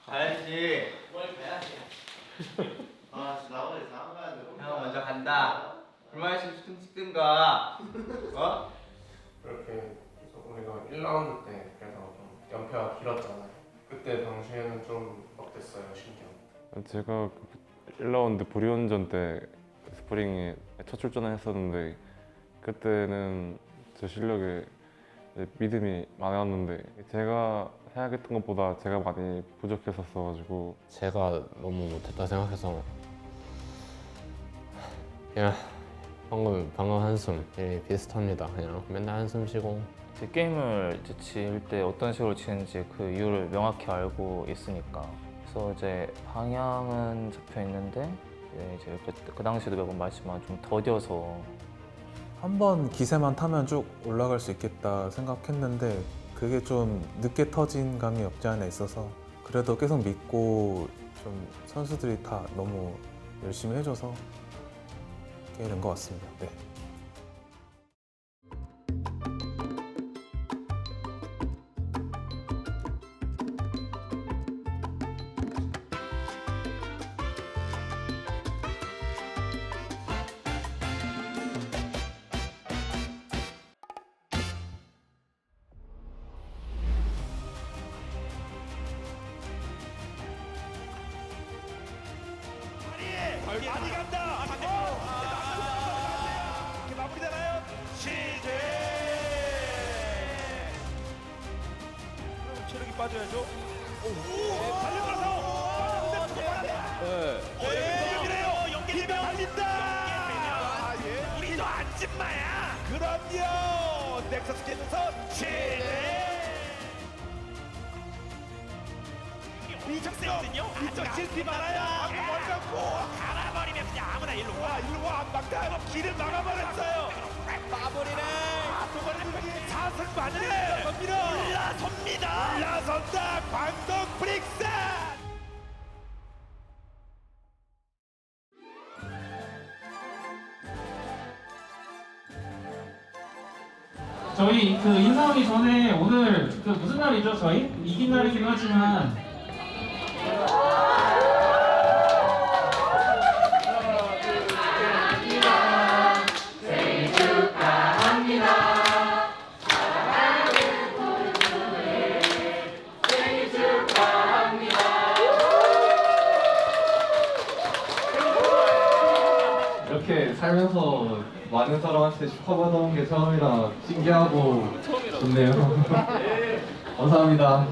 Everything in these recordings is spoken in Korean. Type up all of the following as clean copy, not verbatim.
가야지. 뭘 가야지. 나머지 다음 가야 돼. 형 먼저 간다. 불만 있으면 좀 찍든가. 어? 그렇게 해서 우리가 1라운드 때 그래서 좀 연패가 길었잖아요. 그때 당시에는 좀 어땠어요, 신경? 제가 1라운드 브리온전 때 스프링에 첫 출전을 했었는데 그때는 제 실력에 믿음이 많았는데 제가 생각했던 것보다 제가 많이 부족했었어가지고 제가 너무 못했다 생각해서 그냥 방금 한숨 비슷합니다. 그냥 맨날 한숨 쉬고 이제 게임을 이제 지을 때 어떤 식으로 지는지 그 이유를 명확히 알고 있으니까 그래서 이제 방향은 잡혀 있는데 이제 그 당시에도 몇 번 말했지만 좀 더뎌서 한번 기세만 타면 쭉 올라갈 수 있겠다 생각했는데 그게 좀 늦게 터진 감이 없지 않아 있어서 그래도 계속 믿고 좀 선수들이 다 너무 열심히 해줘서 이렇게 된 것 같습니다. 네. 많이 간다. 이렇게 마무리되나요? 시대. 그럼 체력이 빠져야죠. 오, 달려들어서. 네. 연계되면 달린다. 우리도 안진마야. 그럼요. 넥서스 깨면서 시대. 이적세거든요. 이적 실패 많아요. 뭘 갖고 갈아버리면 그냥 아무나 일로 와. 안 막다. 길을 막아버렸어요. 마무리네. 도발이 4승 만에 올라섭니다. 올라선다. 광동 브릭스. 저희 그 인사하기 전에 오늘 그 무슨 날이죠? 저희 이긴 날이긴 하지만 이렇게 살면서 많은 사람한테 축하받아온 게 처음이라 신기하고 좋네요. 감사합니다.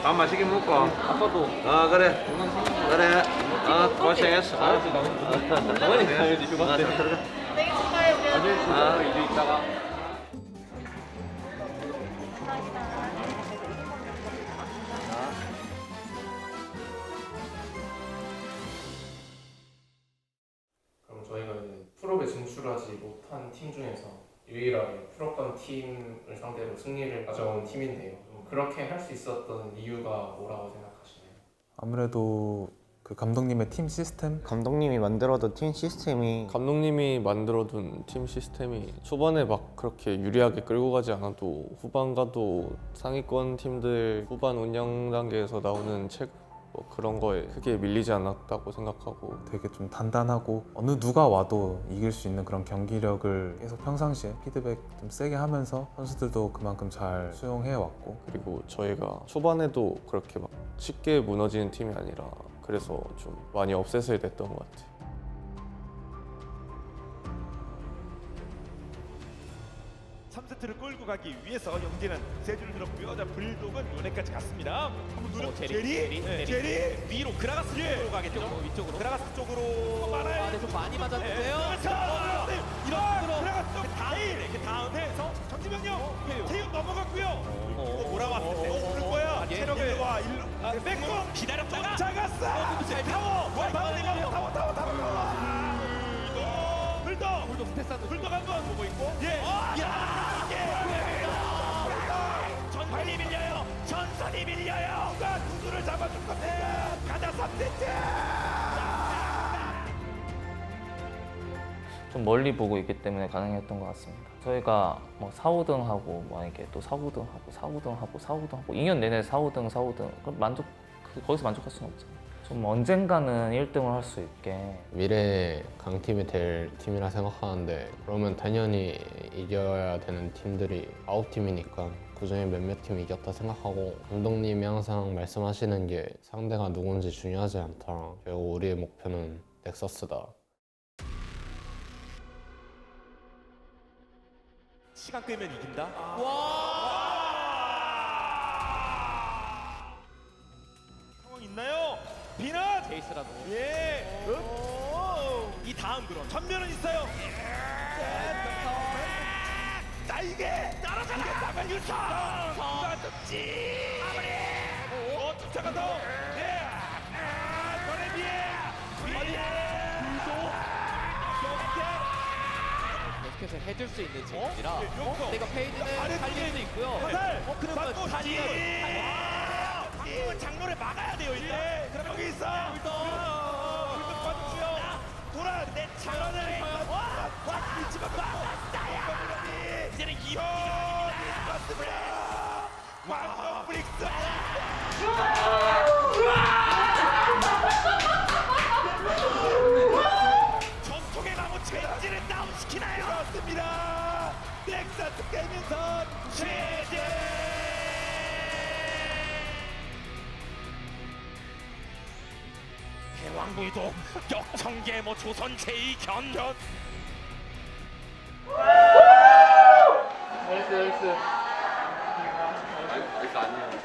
밥 맛있게 먹고. 아빠도. 그래. 그래. 고생했어. 어머니 가야지. 들어가. 생일 축하해 우리 이제 이따가. 그럼 저희가 이제 프로에 진출하지 못한 팀 중에서 유일하게 프로권 팀을 상대로 승리를 가져온 팀인데요. 그렇게 할 수 있었던 이유가 뭐라고 생각하시나요? 아무래도 그 감독님의 팀 시스템? 감독님이 만들어둔 팀 시스템이 감독님이 만들어둔 팀 시스템이 초반에 막 그렇게 유리하게 끌고 가지 않아도 후반 가도 상위권 팀들 후반 운영 단계에서 나오는 뭐 그런 거에 크게 밀리지 않았다고 생각하고 되게 좀 단단하고 어느 누가 와도 이길 수 있는 그런 경기력을 계속 평상시에 피드백 좀 세게 하면서 선수들도 그만큼 잘 수용해 왔고 그리고 저희가 초반에도 그렇게 막 쉽게 무너지는 팀이 아니라 그래서 좀 많이 업셋이 됐던 것 같아요. 3세트를 끌고 가기 위해서 영재는 세 줄을 들었고요. 자, 불독은 요네까지 갔습니다. 한번 누르. 제리 위로 그라가스 쪽으로 가겠죠? 위쪽으로. 그라가스 쪽으로 많아요. 네, 좀 많이 맞았는데요. 이런 그라가스 쪽 다음에서 정지명령 태윤 넘어갔고요. 그리고 몰아왔을 때 오는 거야. 체력을 와 일로 뺏고 기다렸다가 작았어. 타워. 불독 스페스도 불독 한번 보고 있고. 전선이 밀려요. 전선이 밀려요. 누가 누구를 잡아줄 건데? 가자 3세트. 좀 멀리 보고 있기 때문에 가능했던 것 같습니다. 저희가 뭐 4, 5등하고 만약에 또 4, 5등하고 4, 5등하고 4, 5등하고 2년 내내 4, 5등, 4, 5등 그럼 거기서 만족할 수는 없잖아요. 좀 언젠가는 1등을 할 수 있게 미래 강팀이 될 팀이라 생각하는데 그러면 당연히 이겨야 되는 팀들이 9팀이니까 그중에 몇몇 팀이 이겼다 생각하고 감독님이 항상 말씀하시는 게 상대가 누군지 중요하지 않다. 결국 우리의 목표는 넥서스다. 시간 끌면 이긴다. 상황 있나요? 비넛 제이스라도. 예. 이 다음 그럼 전면은 있어요. 나에게 따라잡겠다면 유성. 맞췄지. 쫓아가서. 예. 너네 계속해서 해줄 수 있는 제이스라. 용서. 내가 페이지는 살릴 수 있고요. 그러면 다니엘. 이은 장로를 막아야 돼요 일단. 그럼 여기 있어. 불도 꺼주고요. 돌아 내 장로를. 미치마 빠졌다야. 이제는 이번입니다. 왕성 브릭스. 전통의 나무 체인지를 다운시키나요? 그렇습니다. 넥사스 깨면서 체제. 대왕불도 역청계모 조선 제2견.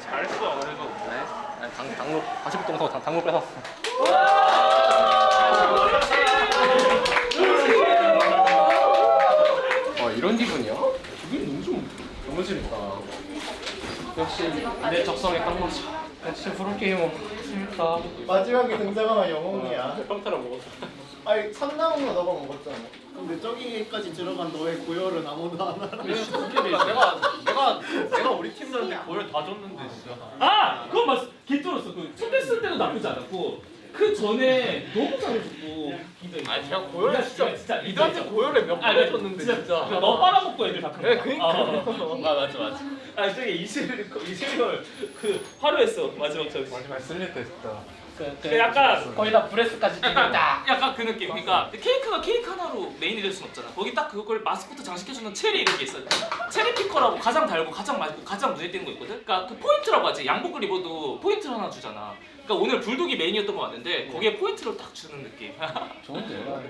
잘했어. 그래도 당로 40동 서 당로 뺏었어. 이런 기분이야? 기분이 너무 싫다. 역시 내 적성에 딱 맞춰. 역시 프로게이머 싫다. 마지막에 등장하면 영웅이야. 평타를 먹었어. 아니 3라운드 너가 먹었잖아. 근데 저기까지 들어간 너의 고열은 아무도 안 알아. 내가 우리 팀들한테 고열 다 줬는데 진짜. 아! 그건 맞어. 개쩔었어. 그 초대했을 때도 나쁘지 않았고 그 전에 너무 잘해줬고 굉장히. 아니 제가 고열 진짜 리더한테 고열을 몇 번 해줬는데 진짜. 너 빨아먹고 애들 다 그런 거야. 그러니까. 맞아. 아 저기 이슬 그 화려했어 마지막 저기. 마지막에 쓸릴 때 진짜. 그 약간 거의 다 브레스까지 약간 그 느낌. 그러니까 케이크가 케이크 하나로 메인이 될 순 없잖아. 거기 딱 그걸 마스코트 장식해주는 체리 이런 게 있어. 체리 피커라고 가장 달고 가장 맛있고 가장 눈에 띄는 거 있거든. 그러니까 그 포인트라고 하지. 양복을 입어도 포인트를 하나 주잖아. 그러니까 오늘 불독이 메인이었던 거 같는데 거기에 포인트를 딱 주는 느낌. 좋은데요?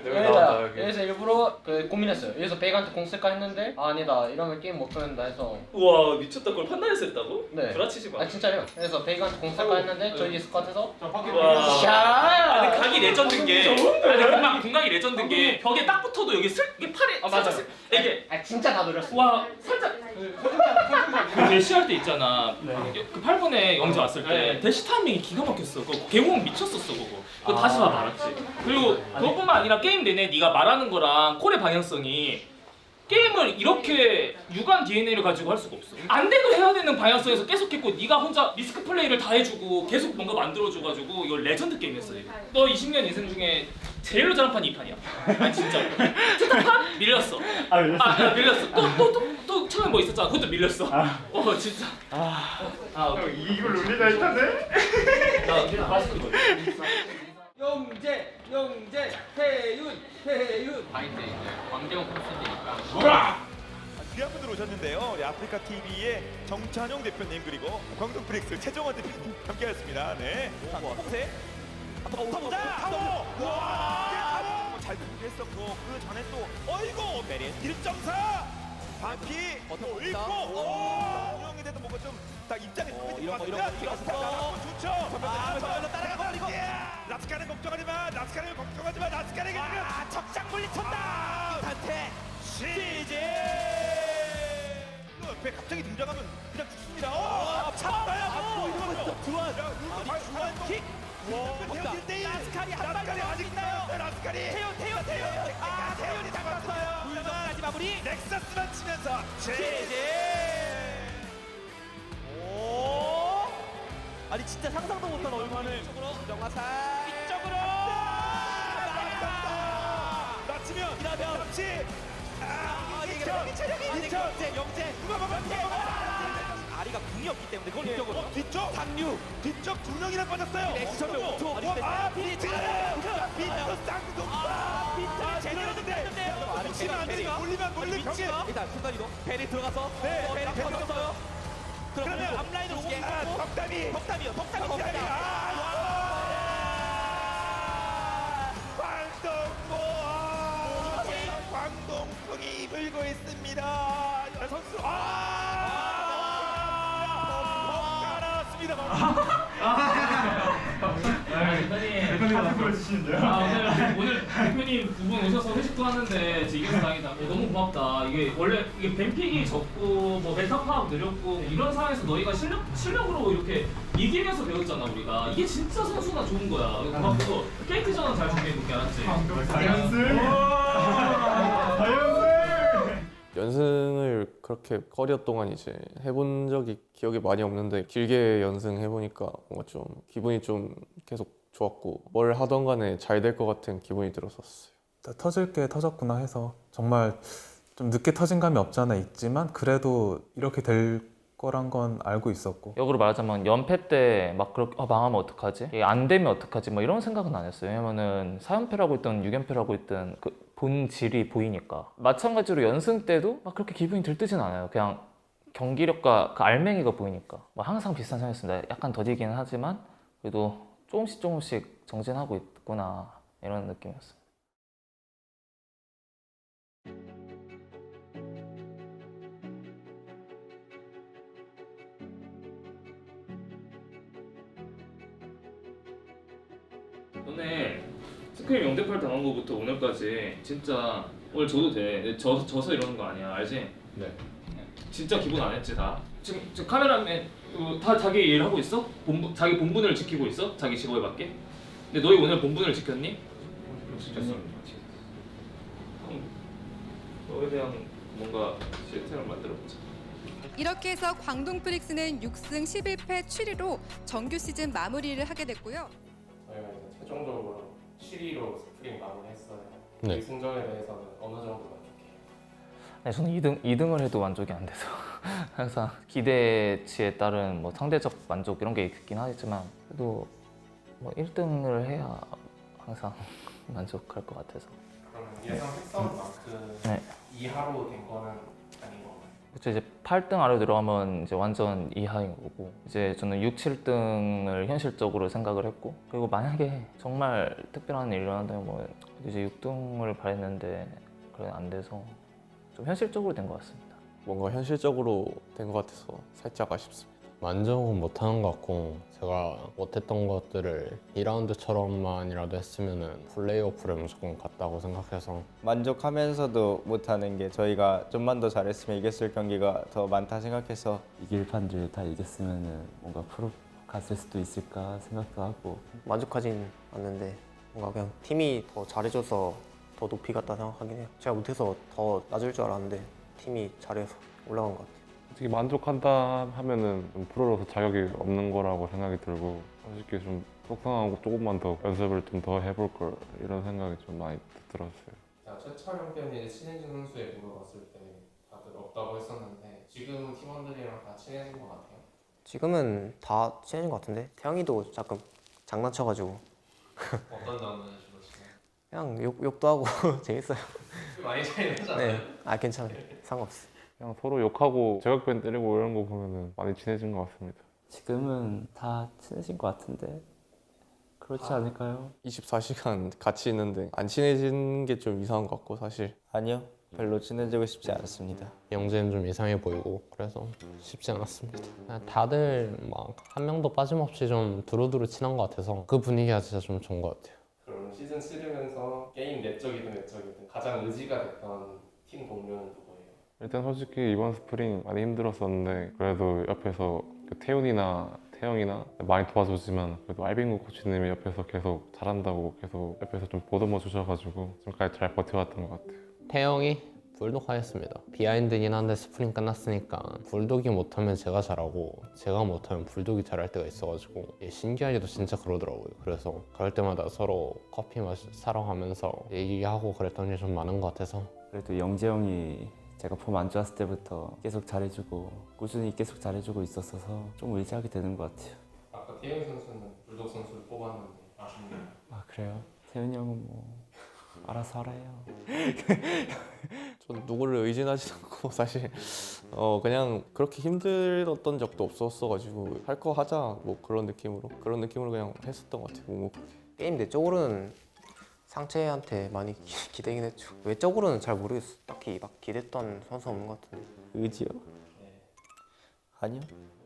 여기서 일부러 고민했어요. 여기서 베이간트 공 쓸까 했는데 아니다 이러면 게임 못 끝낸다 해서. 우와 미쳤다. 그걸 판단해서 했다고? 네. 구라치지 마. 아 진짜요. 그래서 베이간트 공 쓸까 했는데 저희 스쿼트에서 와. 샤. 아니 각이 레전드인 게. 아니 공각이 레전드인 게 벽에 딱 붙어도 여기 이게 팔에. 맞아. 이게. 아 진짜 다 노렸어. 와 살짝. 그 대시할 때 있잖아. 그 8분에 영재 왔을 때 대시 타이밍이 기가 막혔어. 그거 개몽 미쳤었어 그거. 그거 다시 봐 말았지. 그리고 그것뿐만 아니라 게임 내내 네가 말하는 거랑 콜의 방향성이 게임을 이렇게 유관 DNA를 가지고 할 수가 없어. 안 돼도 해야 되는 방향성에서 계속 했고 네가 혼자 리스크 플레이를 다 해주고 계속 뭔가 만들어줘가지고 이거 레전드 게임이었어 이거. 너 20년 인생 중에 제일로 잘한 판이 이 판이야. 아니 진짜. 판 밀렸어. 밀렸어. 또 처음에 뭐 있었잖아. 그것도 밀렸어. 진짜. 형 이걸 놀리다 했다네? 나 마스크 입어. 영재, 태윤. 아닌데 이제 광대형 콘서트니까. 귀한 분들 오셨는데요. 네, 아프리카 TV의 정찬용 대표님 그리고 광동 브릭스 최정원 대표님 함께하였습니다. 네. 포세. 타보자. 와. 잘 공개했었고 그 전에 또 어이구 베리 1.4. 바퀴 있고 운영이 돼도 뭔가 좀 딱 입장이 이런 거 좋죠. 전면으로 따라가고 그리고 라스카는 걱정하지 마. 라스카에게 적장 물리쳤다. 단테 시제. 옆에 갑자기 등장하면 그냥 죽습니다. 잡아요. 주한 킥. 라스카리 한 발이 아직 있나요? 라스카리. 태연이 잡았어요. 불정까지 마무리. 넥서스만 치면서 제제. 오. 아니 진짜 상상도 못한 얼마를. 정화살. 이쪽으로. 맞추면. 그렇지. 영재. 아리가 궁이 없기 때문에 그걸 이쪽으로. 뒤쪽 상류 뒤쪽 두 명이나 빠졌어요. 넥스턴도 또 비트 쌍둥. 비트 제대로 됐는데요. 치면 올리면 병신. 일단 순간이동. 베리 들어가서. 네, 베리 터졌어요. 그러면 앞라인을 오고 덕담이. 덕담이요. 덕담이. 광동풍이 불고 있습니다. 선수 오늘 대표님 두 분 오셔서 회식도 하는데 이겨서 다행이다. 너무 고맙다. 이게 원래 이게 뱀픽이 적고 뭐 메타 파악 느렸고 이런 상황에서 너희가 실력으로 이렇게 이기면서 배웠잖아 우리가. 이게 진짜 선수가 좋은 거야. 고맙고 케이크전은 잘 준비해볼게 알았지? 연승을 그렇게 커리어 동안 이제 해본 적이 기억이 많이 없는데 길게 연승해보니까 뭔가 좀 기분이 좀 계속 좋았고 뭘 하던 간에 잘 될 것 같은 기분이 들었었어요. 터질 게 터졌구나 해서 정말 좀 늦게 터진 감이 없지 않아 있지만 그래도 이렇게 될 거란 건 알고 있었고 역으로 말하자면 연패 때 막 그렇게 망하면 어떡하지? 이게 안 되면 어떡하지? 뭐 이런 생각은 안 했어요. 왜냐면은 4연패라고 있든 6연패라고 있든 그 본질이 보이니까. 마찬가지로 연승 때도 막 그렇게 기분이 들뜨진 않아요. 그냥 경기력과 그 알맹이가 보이니까. 뭐 항상 비슷한 생각이었습니다. 약간 더디긴 하지만 그래도 조금씩 정진하고 있구나 이런 느낌이었어요. 너네 스크림 0대8 당한 거부터 오늘까지 진짜 오늘 져도 돼. 져서 이러는 거 아니야, 알지? 네. 진짜 기분 안 했지 다. 지금 카메라맨 다 자기 일 하고 있어? 자기 본분을 지키고 있어? 자기 직업에 맞게? 근데 너희 오늘 본분을 지켰니? 지켰어. 너에 대한 뭔가 시스템을 만들어보자. 이렇게 해서 광동 프릭스는 6승 11패 7위로 정규 시즌 마무리를 하게 됐고요. 저희가 이제 최종적으로 7위로 스프링 마무리했어요. 네. 이 승점에 대해서는 어느 정도 만족해요? 네, 저는 2등을 해도 만족이 안 돼서 항상 기대치에 따른 뭐 상대적 만족 이런 게 있긴 하겠지만 그래도 뭐 1등을 해야 항상 만족할 것 같아서. 그러면 예상했던 만큼 네. 이하로 된 거는 아닌 건가요? 그쵸, 이제 8등 아래로 들어가면 이제 완전 이하인 거고 이제 저는 6, 7등을 현실적으로 생각을 했고 그리고 만약에 정말 특별한 일이 일어난다면 뭐 이제 6등을 바랬는데 그래 안 돼서 좀 현실적으로 된 것 같습니다. 뭔가 현실적으로 된 것 같아서 살짝 아쉽습니다. 만족은 못하는 것 같고 제가 못했던 것들을 2라운드처럼만이라도 했으면 플레이오프를 무조건 갔다고 생각해서 만족하면서도 못하는 게 저희가 좀만 더 잘했으면 이겼을 경기가 더 많다 생각해서 이길 판들 다 이겼으면 뭔가 프로 갔을 수도 있을까 생각도 하고 만족하진 않는데 뭔가 그냥 팀이 더 잘해줘서 더 높이 갔다 생각하긴 해요. 제가 못해서 더 낮을 줄 알았는데 팀이 잘해서 올라간 것 같아요. 솔직히 만족한다 하면은 좀 프로로서 자격이 없는 거라고 생각이 들고 솔직히 좀 속상하고 조금만 더 연습을 좀 더 해볼 걸 이런 생각이 좀 많이 들었어요. 최철영 편이 신혜진 선수에 물어봤을 때 다들 없다고 했었는데 지금 팀원들이랑 다 친해진 것 같아요? 지금은 다 친해진 것 같은데 태영이도 가끔 장난쳐가지고 어떤 장난을 주로 치나요? 그냥 욕도 하고 재밌어요. 많이 차이 나잖아요. 네, 아 괜찮아요. 상관없어요. 그냥 서로 욕하고 제각변 때리고 이런 거 보면은 많이 친해진 것 같습니다. 지금은 다 친해진 것 같은데 그렇지 않을까요? 24시간 같이 있는데 안 친해지는 게 좀 이상한 것 같고 사실 아니요, 별로 친해지고 싶지 않습니다. 영재는 좀 이상해 보이고 그래서 쉽지 않았습니다. 다들 막 한 명도 빠짐없이 좀 두루두루 친한 것 같아서 그 분위기가 진짜 좀 좋은 것 같아요. 그럼 시즌 치르면서 게임 내적이든 외적이든 가장 의지가 됐던 팀 동료는 누구예요? 일단 솔직히 이번 스프링 많이 힘들었었는데 그래도 옆에서 태훈이나 태영이나 많이 도와줬지만 그래도 알빙구 코치님이 옆에서 계속 잘한다고 계속 옆에서 좀 보듬어 주셔가지고 지금까지 잘 버텨왔던 것 같아요. 태영이 불독 하겠습니다. 비하인드긴 한데 스프링 끝났으니까 불독이 못하면 제가 잘하고 제가 못하면 불독이 잘할 때가 있어가지고 신기하게도 진짜 그러더라고요. 그래서 그럴 때마다 서로 커피 사러 가면서 얘기하고 그랬던 게 좀 많은 것 같아서 그래도 영재 형이 제가 폼 안 좋았을 때부터 계속 잘해주고 꾸준히 계속 잘해주고 있었어서 좀 의지하게 되는 것 같아요. 아까 태훈 선수는 불독 선수를 뽑았는데 아쉽네요. 아 그래요? 태훈이 형은 뭐 알아서 알아요. 전 누구를 의진하지 않고 사실 그냥 그렇게 힘들었던 적도 없었어가지고 할 거 하자 뭐 그런 느낌으로 그냥 했었던 것 같아요. 묵묵하게. 게임 내적으로는 상체한테 많이 기대긴 했죠. 외적으로는 잘 모르겠어. 딱히 막 기댔던 선수 없는 것 같은데. 의지요? 아니요.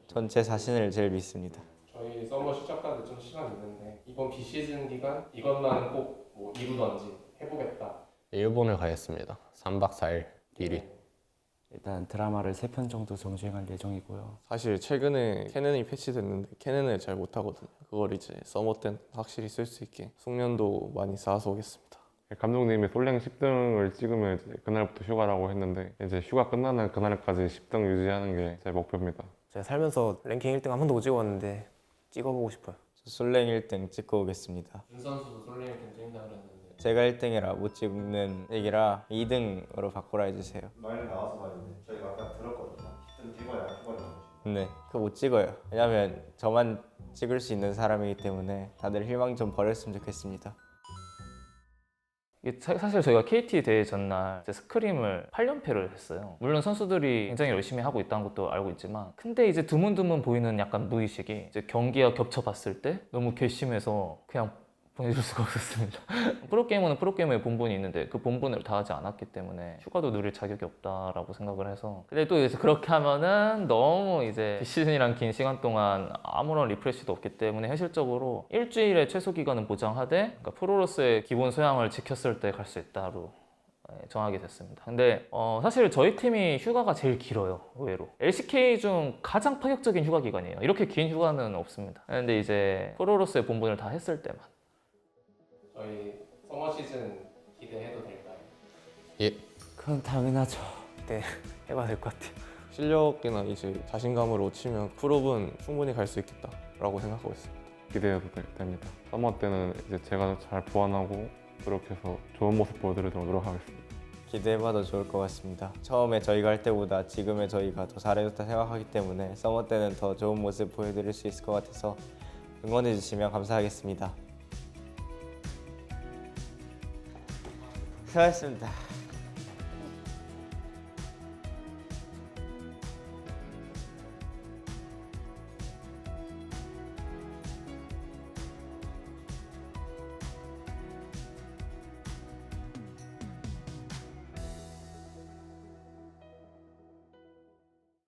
전 제 자신을 제일 믿습니다. 저희 서머 시작까지 좀 시간 있는데 이번 비시즌 기간 이것만은 꼭 뭐 이루던지 해보겠다. 일본을 가겠습니다. 3박 4일 미리. 일단 드라마를 3편 정도 정주행할 예정이고요. 사실 최근에 캐넨이 패치됐는데 캐넨을 잘 못하거든요. 그걸 이제 서머 때는 확실히 쓸 수 있게 숙련도 많이 쌓아서 오겠습니다. 감독님이 솔랭 10등을 찍으면 이제 그날부터 휴가라고 했는데 이제 휴가 끝나는 그날까지 10등 유지하는 게 제 목표입니다. 제가 살면서 랭킹 1등 한 번도 못 찍어봤는데 찍어보고 싶어요. 솔랭 1등 찍고 오겠습니다. 윤 선수도 솔랭 1등 찍는다 그랬는데 제가 1등이라 못 찍는 얘기라 2등으로 바꾸라 해주세요. 말 나와서 말인데 저희가 아까 들었거든요. 10등 찍어야 휴가를 가고 네, 그거 못 찍어요. 왜냐면 저만 찍을 수 있는 사람이기 때문에 다들 희망 좀 버렸으면 좋겠습니다. 이게 사실 저희가 KT 대회 전날 이제 스크림을 8연패를 했어요. 물론 선수들이 굉장히 열심히 하고 있다는 것도 알고 있지만 근데 이제 드문드문 보이는 약간 무의식이 이제 경기와 겹쳐봤을 때 너무 괘씸해서 그냥 보내줄 수가 없었습니다. 프로게이머는 프로게이머의 본분이 있는데 그 본분을 다하지 않았기 때문에 휴가도 누릴 자격이 없다라고 생각을 해서 근데 또 이제 그렇게 하면은 너무 이제 시즌이란 긴 시간 동안 아무런 리프레시도 없기 때문에 현실적으로 일주일의 최소 기간은 보장하되 그러니까 프로로서의 기본 소양을 지켰을 때 갈 수 있다로 정하게 됐습니다. 근데 사실 저희 팀이 휴가가 제일 길어요. 의외로 LCK 중 가장 파격적인 휴가 기간이에요. 이렇게 긴 휴가는 없습니다. 근데 이제 프로로서의 본분을 다 했을 때만 저희 서머 시즌 기대해도 될까요? 예. 그건 당연하죠. 네, 해봐야 될 것 같아요. 실력이나 이제 자신감으로 치면 프로는 충분히 갈 수 있겠다라고 생각하고 있습니다. 기대해도 됩니다. 서머 때는 이제 제가 잘 보완하고 노력해서 좋은 모습 보여드리도록 노력하겠습니다. 기대해봐도 좋을 것 같습니다. 처음에 저희가 할 때보다 지금의 저희가 더 잘해줬다 생각하기 때문에 서머 때는 더 좋은 모습 보여드릴 수 있을 것 같아서 응원해주시면 감사하겠습니다. 수고하셨습니다.